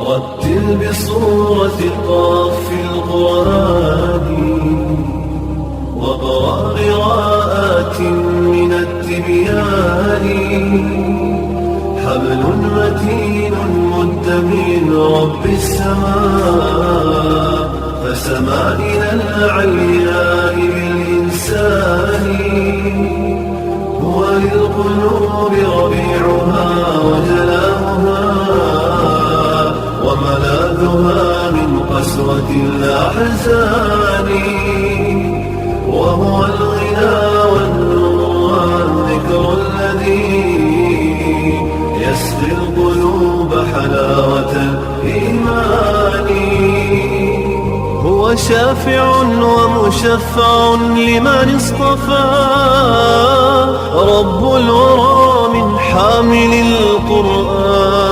رتل بصورة قاف القرآن واقرأ قراءات من التبيان حبل متين مد من رب السماء فسما إلى العلياء بالإنسان هو للقلوب ربيعها وجلاؤها وملاذها من قسوة الأحزان وهو الغنى والنور والذكر الذي يسقي القلوب حلاوة الإيمان هو شافع ومشفع لمن اصطفى رب الورى من حامل القرآن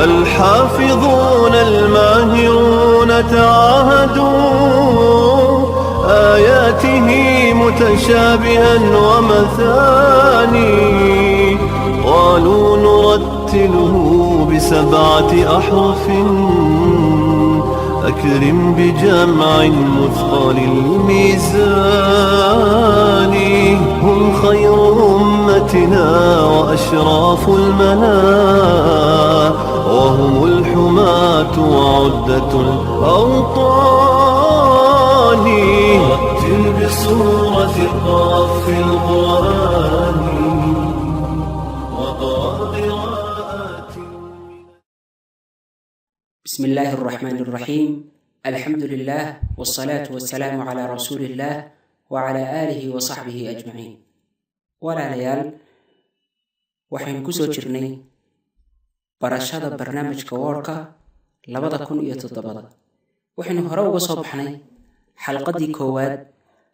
الحافظون الماهرون تعاهدوا آياته متشابها ومثاني قالوا نرتله ب7 أحرف أكرم بجمع مثقل الميزان هم خير أمتنا وأشراف الملا وهم الحماة وعدة الأوطان رتل بصورة قاف القرآن وقرأ قراءات. بسم الله الرحمن الرحيم. الحمد لله والصلاة والسلام على رسول الله وعلى آله وصحبه أجمعين. ولا ليال وحين كسو جرني برشاد برنامج كواركا 2007 وحين هرو صبحني حلقة دي كواد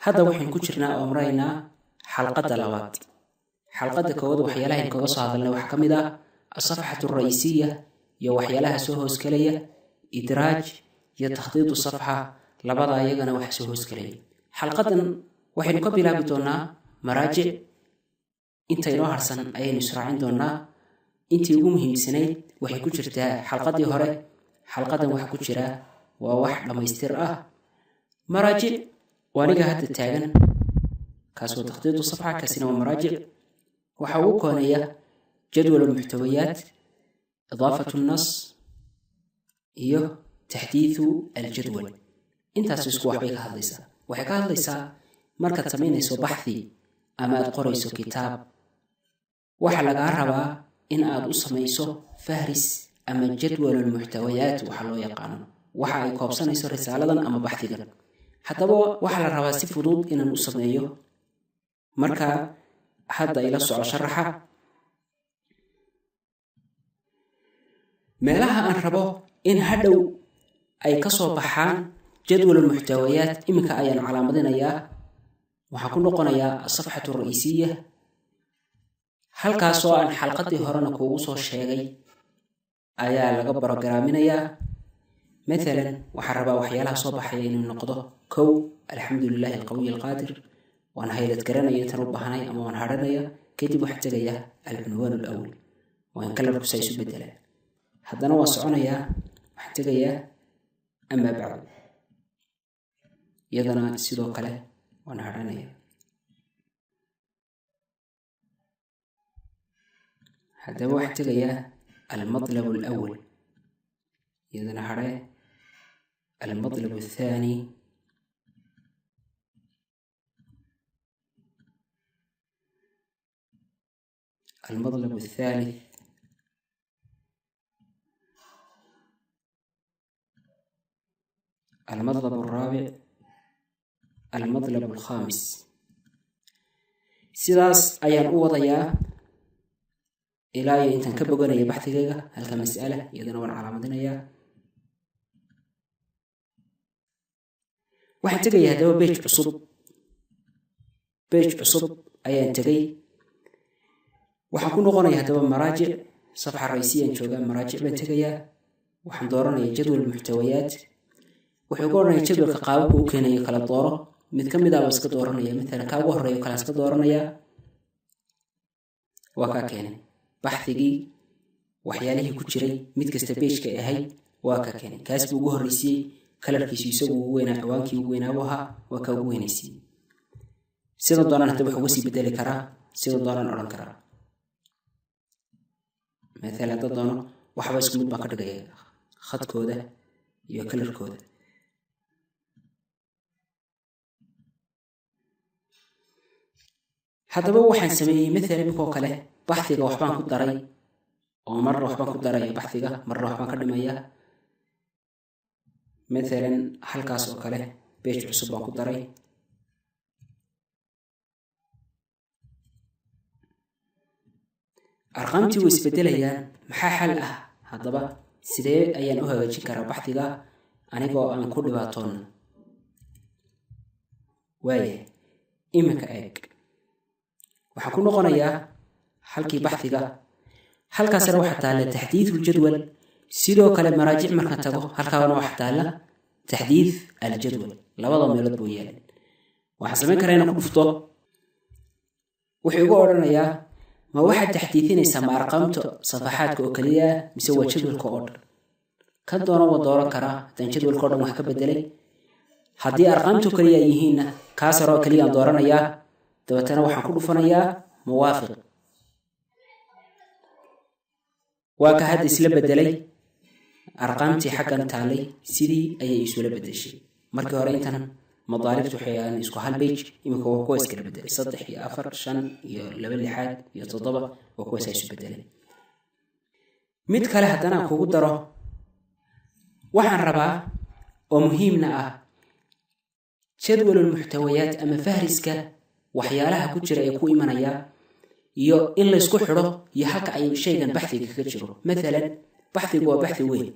هذا وحين كجرنا أمرينا حلقة لواد. حلقة كواد وحيالها كوصا هذا اللي وحكم ده الصفحة الرئيسية يا وحيالها سوهوس كلية إدراج يا تخطيط الصفحة لبضا يغنى وحسوهوس كلية. حلقة وحين قبل بدونا مراجع انت يروحرسن أي نسرعين دونا انت ugu muhiimsanayd waxay ku jirtaa xalqadii hore. xalqadan waxa ku jira waa wax dhamaystir ah. maraajic waniga hadda taagan kaasoo takhdiid safxa kaasina waa maraajic waxa uu koonaya jadwal muxtawayaat idaafatu an-nas iyo taxdiithu al-jadwal. intaas isku waxbay ka hadlaysaa. waxay ka hadlaysaa markaad samaynayso baxthi ama aad qorayso kitaab waxa laga rabaa in aad u samayso fahris ama jadwal muxtawayaat waxa loo yaqaano waxa ay koobsanayso risaaladan ama baxthigan. haddaba waxa la rabaa si fudud inaan u sameeyo. marka hadda ila soo sharaxa meelaha aan rabo in hadhow ay ka soo baxaan jadwal muxtawayaat. iminka ayaan calaamadinayaa. waxa ku noqonayaa safxatu ra'isiya halkaasoo aan xalqadii horena kuugu soo sheegay ayaa laga barogaraminayaa. مثلا وحربا وحيالها صباح إنه نقضه كو الحمد لله القوي القادر وأنا هيلت كرنا يتربى هناي أما وأنا هرنايا كتب وحتى جاية العنوان الأول وإن كلام سيسو بدله هذا نوع صعنا يا وحتى جاية أما بعد يدنا سيدو كله وأنا هرنايا هذا وحتى جاية المطلب الأول يدنا هرنايا المطلب الثاني المطلب الثالث المطلب الرابع المطلب الخامس. sidaas ayaan u wadayaa ilaa intaan ka boganaya baxthigayga halka mas'ala iyadana waan calaamadinayaa. waxaan tagayaa hadaba page cusub ayaan tagay. waxaan ku noqonayaa hadaba maraajic safxa ra'isiyan jooga maraajic baan tagayaa. waxaan dooranayaa jadwal muxtawayaat. wuxuu ku oranayaa jadwalka qaababka uu keenayo kala dooro mid ka mid ah iska dooranaya. midna ka ugu horeeyo kala iska dooranaya waa ka keenay baxthigii waxyaalihii ku jiray mid kasta page-ka ahayd waa ka keenay kaas buu ugu horreysiyey kalarkiisu isagu ugu weynaa ciwaankii ugu weynaa ahaa waa ka ugu weynaysiiyey sida doonaan hadaba wax uga sii bedeli karaa sida doonaan odhan karaa مثلا هذا دونه waxba isku mid baan ka dhigaya khadkooda iyo kalarkooda hadaba waxaan sameeyay مثلا imikoo kale baxtiga waxbaan ku daray oo marna waxbaan ku daray baxtiga marna waxbaan ka dhimaya مثلا halkaas oo kale page cusub baan ku daray arqaamtii way isbedelayaan maxaa xal ah hadaba sidee ayaan u hagaajin karaa baxtiga anigoo aan ku dhibaatoon waaye imika eeg waxaan ku noqonayaa halkii baxtiga halkaasna waxa taala taxdiidul jadwal sidoo kale maraajic marka tago halkaana waxa taala taxdiid al jadwal labada meelood buu yeelay waxa sameyn karaa inaan ku dhufto wuxuu igu oranayaa ما واحد تحديثين يسمى أرقامته صفحات كوكلية مسوى جدول كود كان دونا ودورا كرا تن جدول كود محكب بدلي هدي أرقامته كلية يهينا كاسر كلية دورنا يا دوتنا وحنقول فنا يا موافق وكهد يسلب بدلي أرقامتي حقا تعلي سيدي أي يسول بدلشي مركي ورينتنا مضارب تحيان اسكو هالبيج يمكن هو كويس كده بدل سطح يا أفر شن يا لبل لحاد يا تضبط وكويس هيسو بدل ميت كله هدنا كوجو درا وحن ربع ومهمنا جدول المحتويات أما فهرسك وحيالها كتير يكون إيمانيا يو إلا يسكو حرو يحق أي شيء بحثي كتيره مثلا بحثي هو بحث وين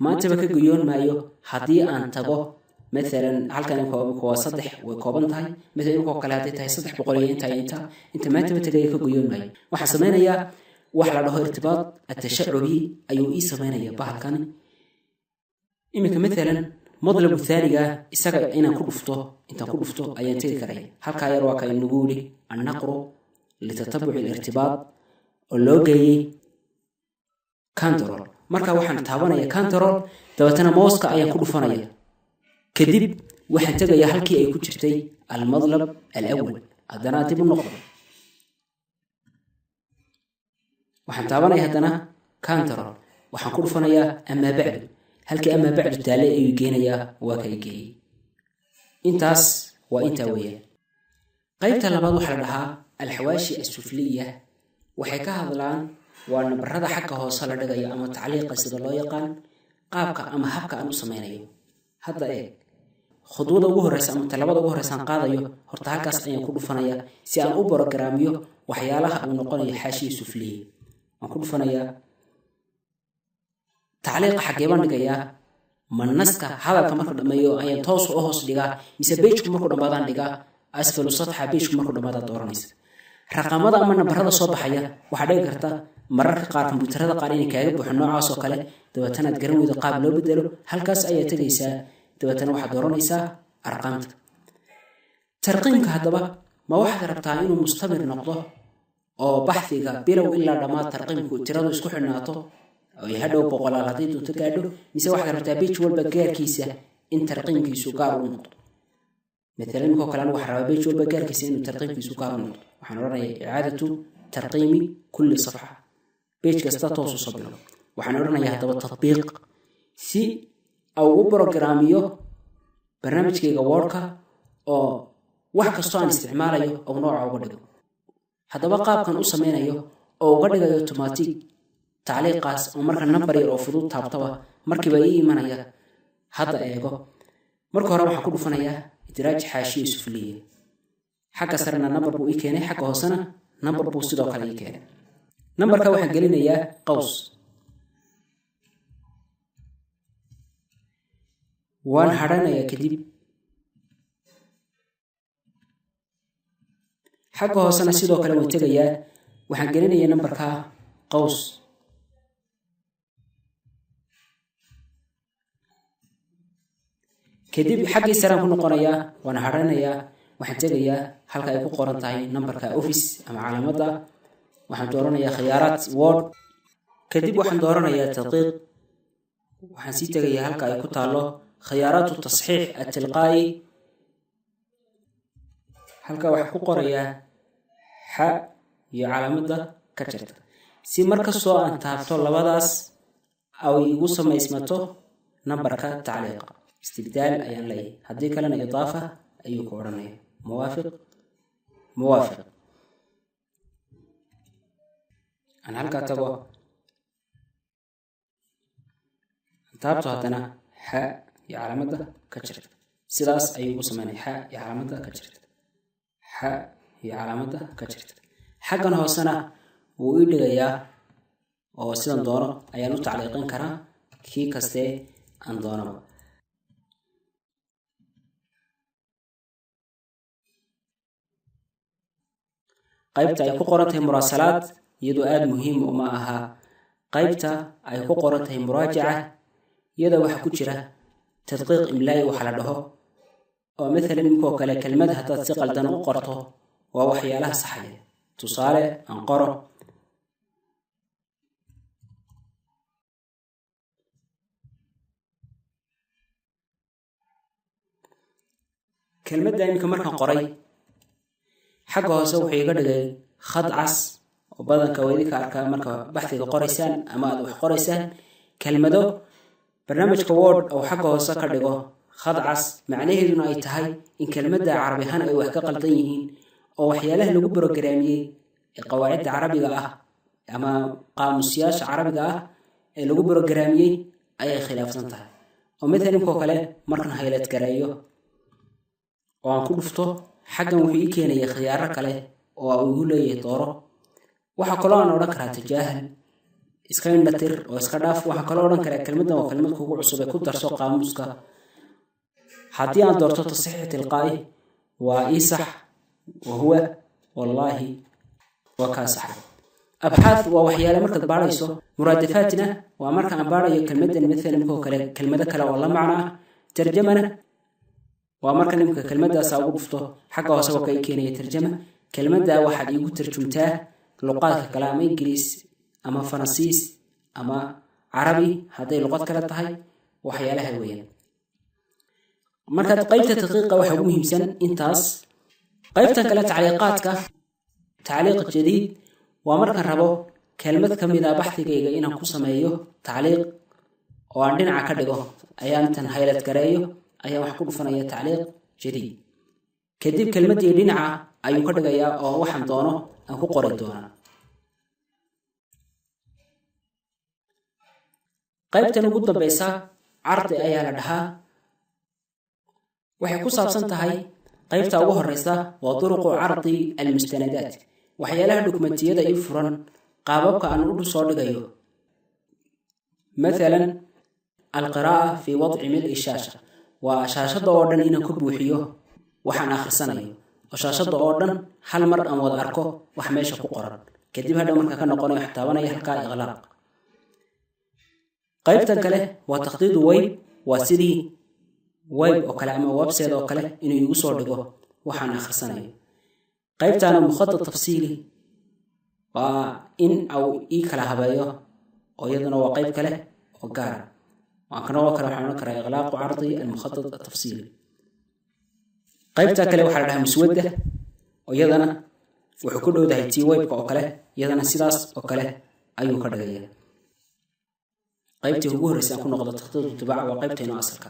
ما أنت بك جيون ما يو حدي أن تبغى مثلا هل كان هو صدح وكوبن تاي مثلا هو كلاتي تاي صدح بقولين تاي انت ما تبي تلاقي كجيون ماي وحسمينا يا وحلا له ارتباط التشعبي ايو اي سمينا يا بحال كان إمك مثلا مطلب الثاني اسغا انا كدفتو انت كدفتو ايان تيري كراي halka yar waa kay nuguuli annaqro litatabuc الارتباط oo loo geeyay control marka waxaan taabanaya control dabatana mouse-ka ayaan ku dhufanaya كدب waxaan tagayaa halkii ay ku jirtay al-madlab al-awwal hadana dib u noqdo waxaan taabanayaa hadana control waxaan ku dhufanayaa ama bacd halkii ama bacd taale ay geenayaa waa kay geeyay intaas waa inta weeyaan qaybta labaad waxa la dhahaa al-hawaashi as-sufliya waxay ka hadlaan waa nabarada xagga hoose la dhigayo ama tacliiqa sida loo yaqaan qaabka ama habka aan u sameeyo hadda خطوة ugu horeysa ama talabada ugu horeysa aan qaadayo horta halkaas ayaan ku dhufanaya si aan u programyo waxyaalaha uu noqonayo xaashiye sufliye aan ku dhufanaya tacliiq xageeban dhigaya manaska hadalka marka dhameeyo ayaan toos u hoos dhigaa mise page-ku markuu dhamaadaan dhigaa asfalu sadxa page-ku markuu dhamaadaan dooranaysa raqamada ama nabarada soo baxaya waxa dhigi karta mararka qaar kombiyuutarada qaar inay kaaga buuxo noocaas oo kale dabeetana aad garan weydo qaab loo bedelo halkaas ayaa tagaysaa dabeetana waxaad dooranaysaa arqaamta tarqiimka haddaba ma waxaad rabtaa inuu mustamir noqdo oo baxdiga bilow ilaa dhammaad tarqiimku tiradu isku xidhnaato oo ay hadhow boqolaal haddii doonto gaadho mise waxaad rabtaa page walba gaarkiisa in tarqiimkiisu gaar u noqdo مثلا imikoo kale anigu waxaan rabaa page walba gaarkiisa inuu tarqiimkiisu gaar u noqdo waxaan odhanayaa icaadatu tarqiimi kulli safxa page kasta toos u soo bilow waxaan odhanayaa haddaba tatbiiq si أو برنامجيو برنامجكيغا ووركا أو wax kasto aan isticmaalayo oo nooca uga dhigo hadaba qaabkan u sameeyo oo uga dhigayo automatic tacliiqaas oo marka number yar oo fudud taabtaba markiiba ii imanaya hadda eego marka hore waxaan ku dhufanayaa idraaj xaashiye sufliye xagga sarena number buu ii keenay xagga hoosena number buu sidoo kale ii keenay numberka waxaan gelinayaa qaws waan hadhanayaa kadib xagga hoosena sidoo kale way tagayaa waxaan gelinayaa numberka qaws kadib xaggii saraan ku noqonayaa waan hadhanayaa waxaan tagayaa halka ay ku qoran tahay numberka office ama calaamadda waxaan dooranayaa khiyaaraad word kadib waxaan dooranayaa tadqiiq. waxaan sii tegayaa halka ay ku taalo khiyaaraatu tasxiix atilqaa'i. halka waxaan ku qorayaa xa iyo calaamadda ka jirta, si markastoo aan taabto labadaas ay igu samaysmato nambarka tacliiqa. istibdaal ayaan leeyahay, haddii kalena idaafa ayuu ku odhanaya. muwaafiq muwaafiq. aan halkaa tago, taabto haddana xa iyo calaamadda ka jirta, sidaas ayuu ugu sameynaya. xa iyo calaamadda ka jirta, xa iyo calaamadda ka jirta. xaggan hoosena wuu ii dhigayaa, oo sidan doono ayaan u tacliiqin karaa kii kastee aan doonaba. qaybta ay ku qoran tahay muraasalaad iyadoo aada muhiim uma aha. qaybta ay ku qoran tahay muraajaca iyada waxaa ku jira tadqiiq imlaa'i waxa la dhaho, oo maalan iminkoo kale kelmad haddaad si qaldan u qorto waa waxyaalaha saxaya. tusaale aan qoro kelmadda iminka markaan qoray, xagga hoose wuxuu iga dhigay khad cas oo badanka waa idinka arkaa marka baxdiga qoraysaan ama aad wax qoraysaan kelmado. barnaamijka word oo xagga hoose ka dhigo khad cas, macnaheeduna ay tahay in kelmadda carabi ahaan ay wax ka qaldan yihiin, oo waxyaalaha lagu brogaraamiyey ee qawaacidda carabiga ah ama qaamusyaasha carabiga ah ee lagu brogaraamiyey ayay khilaafsan tahay. oo maalan inkoo kale markan haylad gareeyo oo aan ku dhufto, xaggan wuxuu ii keenaya khiyaaro kale oo uu igu leeyahay dooro. waxaa kaloo aan odhan karaa tajaahal, iska indhatir oo iska dhaaf. waxaa kaloo odhan karaa kelmaddan waa kelmad kugu cusub ee ku darso qaamuuska. haddii aan doorto tasxiix tilqaa'i waa ii sax, wahuwa wallaahi waa kaa saxay. abxaad waa waxyaale markaad baadhayso. muraadafaatna waa marka aan baadhayo kelmaddan maalan inkoo kale kelmado kale oo la macno ah. tarjamana waa marka nimka kelmaddaasa ugu dhufto, xagga hoose waa ka ii keenaya tarjama. kelmadda waxaad iigu tarjumtaa luqaadka kale, ama ingiriis ama faransiis ama carabi hadday luqad kale tahay, waxyaalaha weeyaan. markaad qaybta tadqiiqa waxa ugu muhiimsan intaas. qaybtan kale tacliiqaadka, tacliiq jadiid waa markaan rabo kelmad ka mid ah baxdigayga inaan ku sameeyo tacliiq oo aan dhinaca ka dhigo, ayaan intan haylad gareeyo ayaa wax ku dhufanaya tacliiq jadiid. kadib kelmaddii dhinaca ayuu ka dhigayaa oo waxaan doono aan ku qori doonaa. qaybtan ugu dambaysa cardi ayaa la dhahaa. waxay ku saabsan tahay qaybta ugu horeysa waa duruqu cardi almustanadaat, waxyaalaha dukumentiyada ii furan qaababka aan u soo dhigayo. maalan alqiraa'a fii wadci mil'i shaasha, waa shaashadda oo dhan inaan ku buuxiyo waxaan akhrisanayo, oo shaashadda oo dhan hal mar aan wada arko wax meesha ku qoran. kadib hadhow markaa ka noqonayo wax taabanaya halkaa iqlaaq. qaybtan kale waa takhdiidu weyb, waa sidii weyb oo kale ama website oo kale inuu igu soo dhigo waxaan akhrisanayo. qaybtaana mukhadad tafsiili waa in uu ii kala habeeyo, oo iyaduna waa qayb kale oo gaara. waxaan odhan karaa iqlaaqu cardi almukhadad atafsiili. qaybta kale waxaa la dhahaa muswadda, oo iyadana wuxuu ku dhowdahay tii weybka oo kale, iyadana sidaas oo kale ayuu ka dhigaya. qaybtii ugu horreysa aan ku noqdo takhdiidu tibaaca waa qaybtaynu asalka.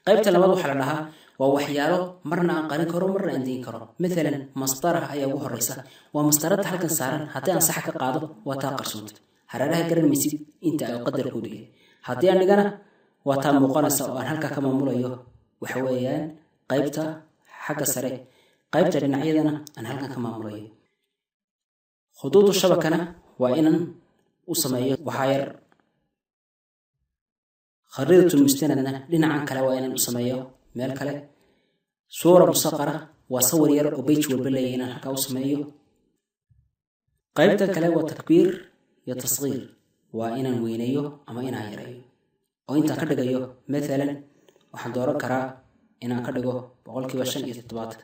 qaybta labaad waxaa la dhahaa waa waxyaalo marna aan qarin karo marna aan diin karo. maalan masdaraha ayaa ugu horreysa, waa masdaradda halkan saaran. haddii aan sax ka qaado waa taa qarsoontay, hareeraha garan maysid inta ay qadarkoodu yahay. haddii aan dhigana waa taa muuqanaysa oo aan halkaa ka maamulayo waxa weeyaan qaybta xagga sare. qaybta dhinacyadana aan halkan ka maamulayo. khuduudu shabakana waa inaan u sameeyo waxaa yar. khariidatu mustanadna dhinacan kale waa inaan u sameeyo meel kale. suura musaqara waa sawir yar oo beyj walba leeyahay inaan halkaa u sameeyo. qaybta kale waa takbiir iyo tasqiir, waa inaan weyneeyo ama inaan yareeyo. oo intaan ka dhigayo maalan waxaan dooran karaa inaan ka dhigo 5%,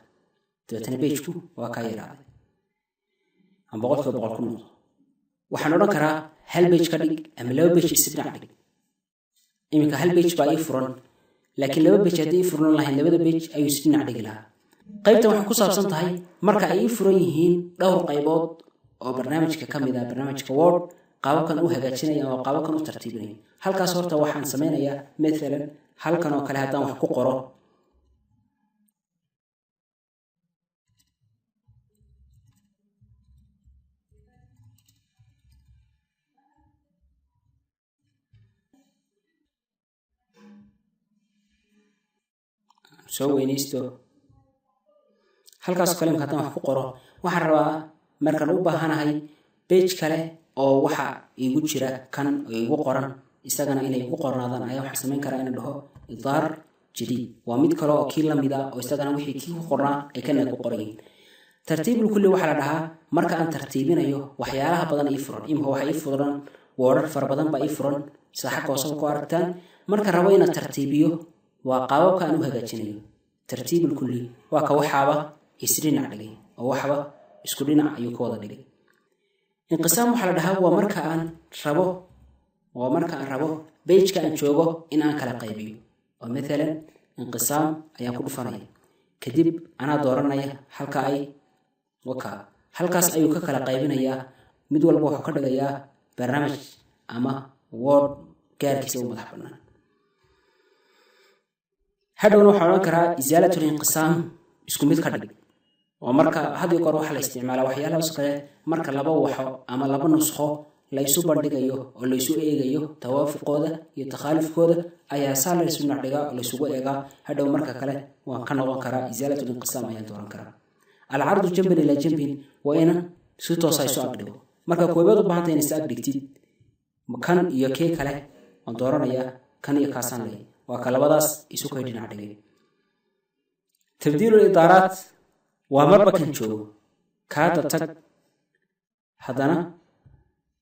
dabeetana beyjku waa kaa yaraaday. aan 100% ku noqdo waxaan odhan karaa hal page ka dhig ama laba page isdhinac dhig. iminka hal page baa ii furan, laakiin laba page haddii ii furan lahayn labada page ayuu isdhinac dhigi lahaa. qaybtan waxay ku saabsan tahay marka ay ii furan yihiin dhowr qaybood oo barnaamijka ka mid ah barnaamijka Word, qaabkan u hagaajinaya oo qaabkan u tartiibinaya. halkaas horta waxaan sameynayaa maalan halkan oo kale haddaan wax ku qoro, soo weynaysto halkaas kale haddaan wax ku qoro, waxaan rabaa markaan u baahanahay page kale oo waxa igu jira kan oo igu qoran isagana inay igu qornaadaan ayaa waxaan samayn karaa inaan dhaho idaar jadid. waa mid kale oo kii lamid ah oo isagana wixii kii ku qornaa ay kana ku qoran yihiin. tartiibul kulli waxaa la dhahaa marka aan tartiibinayo waxyaalaha badan ii furan. imika waxa ii furan wordar fara badan baa ii furan sida xagga hoose ku aragtaan. marka rabo inaan tartiibiyo waa qaababka aan u hagaajinayo. tartiibul kulli waa ka waxaaba isdhinac dhigay oo waxba isku dhinac ayuu ka wada dhigay. inqisaam waxaa la dhahaa waa marka aan rabo page-ka aan joogo in aan kala qaybiyo. oo maalan inqisaam ayaan ku dhufanaya, kadib anaa dooranaya halkaas ayuu ka kala qaybinayaa. mid walba wuxuu ka dhigayaa barnaamij ama Word gaarkiisa u madax bannaan. hadhowna waxaan odhan karaa isaalatul inqisaam isku mid ka dhig. oo marka had iyo goor waxa la isticmaalaa waxyaalahaas kale marka laba waxo ama laba nusxo la isu bandhigayo oo la isu eegayo tawaafuqooda iyo takhaalufkooda ayaa saa la isu nacdhigaa oo la isugu eegaa. hadhow marka kale waan ka noqon karaa isaalatul inqisaam ayaan dooran karaa. alcardu jambin ilaa jambin waa inaan si toosa isu agdhigo. marka koobaad u baahanta inay is agdhigtid kan iyo kee kale waan dooranayaa kan iyo kaasaan leh waa ka labadaas isu kay dhinac dhigay. tabdiilul idaaraat waa marba kan joogo kaada tag, haddana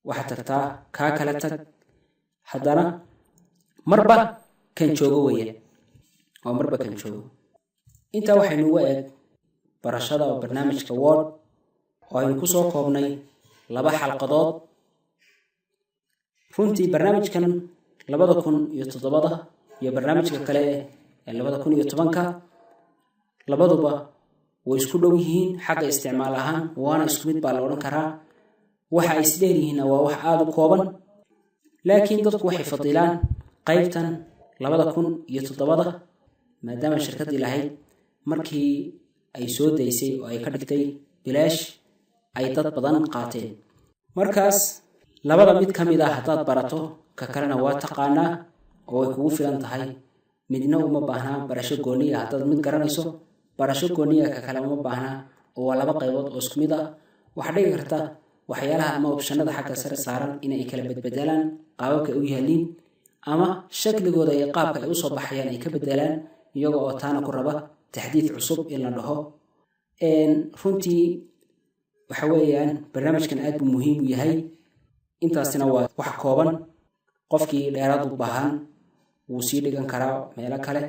waxaad tagtaa kaa kale tag, haddana marba kan joogo weeye. waa marba kan joogo. intaa waxaynu uga eeg barashada oo barnaamijka Word oo aynu ku soo koobnay 2 xalqadood. runtii barnaamijkan 2007 iyo barnaamijka kale ee 2010 labaduba way isku dhow yihiin xagga isticmaal ahaan, waana isku mid baa la odhan karaa. waxa ay isdheeryihiinna waa wax aada u kooban, laakiin dadku waxay fadilaan qaybtan 2007 maadaama shirkaddii lahayd markii ay soo daysay oo ay ka dhigtay bilaash ay dad badan qaateen. markaas labada mid ka mid ah haddaad barato ka kalena waa taqaanaa oo way kugu filan tahay. midna uma baahnaa barasho gooniya. haddaad mid garanayso barasho gooniya ka kale uma baahnaa oo waa 2 qaybood oo isku mid ah. waxaa dhigi karta waxyaalaha ama opshanada xagga sare saaran inay kala bedbedelaan qaababka ay u yaaliin ama shakligooda iyo qaabka ay u soo baxayaan ay ka bedelaan iyaga oo taana ku raba taxdiid cusub in la dhaho. runtii waxa weeyaan barnaamijkan aad buu muhiim u yahay. intaasina waa wax kooban. qofkii dheeraad u baahan wuu sii dhigan karaa meelo kale,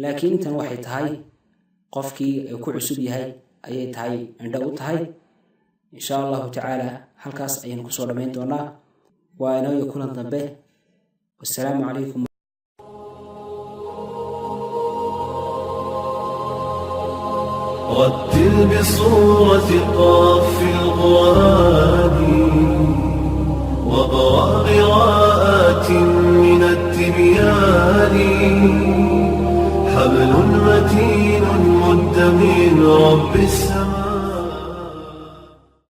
laakiin intan waxay tahay qofkii uu ku cusub yahay ayay tahay indho u tahay. insha allahu tacaala halkaas ayaan kusoo dhammayn doonaa. waa inoo kulan dambe. wassalaamu calaykum. رتل بصورة قاف في القرآن واقرأ قراءات من التبيان. حبل متين مد من رب السماء.